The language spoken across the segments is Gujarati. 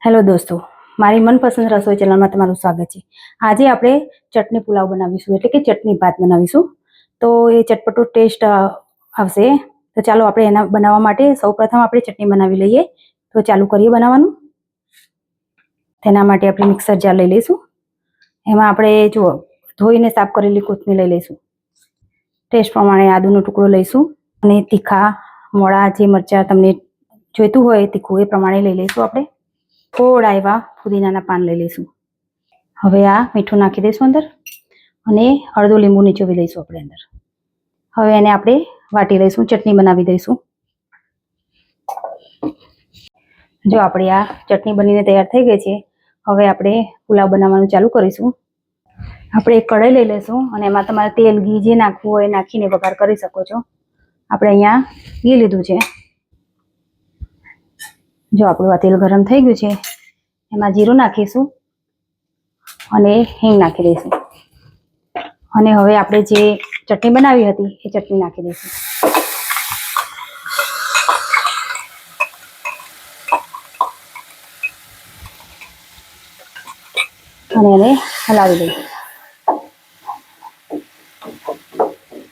હેલો દોસ્તો, મારી મનપસંદ રસોઈ ચેનલમાં તમારું સ્વાગત છે। આજે આપણે ચટણી પુલાવ બનાવીશું, એટલે કે ચટણી ભાત બનાવીશું। તો એ ચટપટો ટેસ્ટ આવશે। તો ચાલો આપણે એના બનાવવા માટે સૌપ્રથમ આપણે ચટણી બનાવી લઈએ। તો ચાલુ કરીએ બનાવવાનું। તેના માટે આપણે મિક્સર જાર લઈ લઈશું। એમાં આપણે જુઓ ધોઈને સાફ કરેલી કોથમીર લઈ લઈશું। ટેસ્ટ પ્રમાણે આદુનો ટુકડો લઈશું અને તીખા મોળા જે મરચાં તમને જોઈતું હોય તીખું એ પ્રમાણે લઈ લઈશું આપણે। થોડા એવા ફુદીનાના પાન લઈ લઈશું। હવે આ મીઠું નાખી દઈશું અંદર અને અડધું લીંબુ નીચોવી દઈશું આપણે અંદર। હવે એને આપણે વાટી લઈશું, ચટણી બનાવી દઈશું। જો આપણી આ ચટણી બનીને તૈયાર થઈ ગઈ છે। હવે આપણે પુલાવ બનાવવાનું ચાલુ કરીશું। આપણે એક કઢાઈ લઈ લઈશું અને એમાં તમારે તેલ ઘી જે નાખવું હોય નાખીને વઘાર કરી શકો છો। આપણે અહીંયા ઘી લીધું છે। જો આપણું આ તેલ ગરમ થઈ ગયું છે, એમાં જીરું નાખીશું અને હિંગ નાખી દઈશું અને હવે આપણે જે ચટણી બનાવી હતી એ ચટણી નાખી દઈશું અને એને હલાવી દઈશું।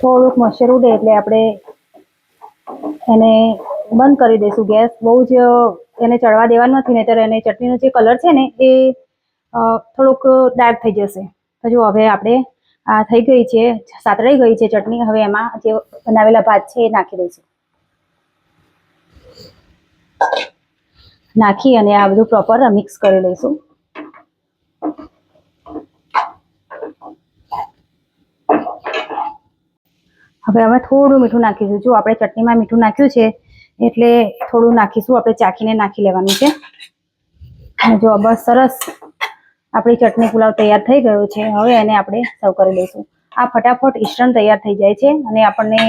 થોડુંક મોઇશ્ચર ઉડે એટલે આપણે એને બંધ કરી દઈશું ગેસ। બહુ જ એને ચડવા દેવાનું નથી, નહીંતર એને ચટણીનો જે કલર છે ને એ થોડુંક ડાર્ક થઈ જશે। તો જો હવે આપણે આ થઈ ગઈ છે, સાતળાઈ ગઈ છે ચટણી। હવે એમાં જે બનાવેલા ભાત છે એ નાખી દઈશું। નાખી અને આ બધું પ્રોપર મિક્સ કરી લઈશું। હવે અમે થોડું મીઠું નાખીશું। જો આપણે ચટણીમાં મીઠું નાખ્યું છે એટલે થોડું નાખીશું, આપણે ચાખીને નાખી લેવાનું છે। અને જો બસ સરસ આપણી ચટણી પુલાવ તૈયાર થઈ ગયો છે। હવે એને આપણે સર્વ કરી લઈશું। આ ફટાફટ ઇન્સ્ટન્ટ તૈયાર થઈ જાય છે અને આપણને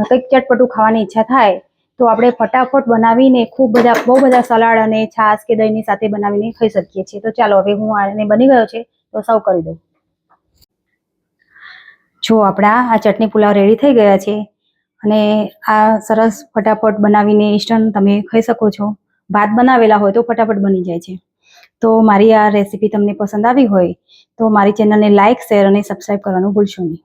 કંઈક ચટપટું ખાવાની ઈચ્છા થાય તો આપણે ફટાફટ બનાવીને બહુ બધા સલાડ અને છાશ કે દહીંની સાથે બનાવીને ખાઈ શકીએ છીએ। તો ચાલો હવે હું આને બની ગયો છે તો સર્વ કરી દઉં। જો આપણા આ ચટણી પુલાવ રેડી થઈ ગયા છે અને આ સરસ ફટાફટ બનાવીને ઇન્સ્ટન્ટ તમે ખાઈ શકો છો। ભાત બનાવેલા હોય તો ફટાફટ બની જાય છે। તો મારી આ રેસીપી તમને પસંદ આવી હોય તો મારી ચેનલને લાઇક, શેર અને સબસ્ક્રાઈબ કરવાનું ભૂલશો નહીં।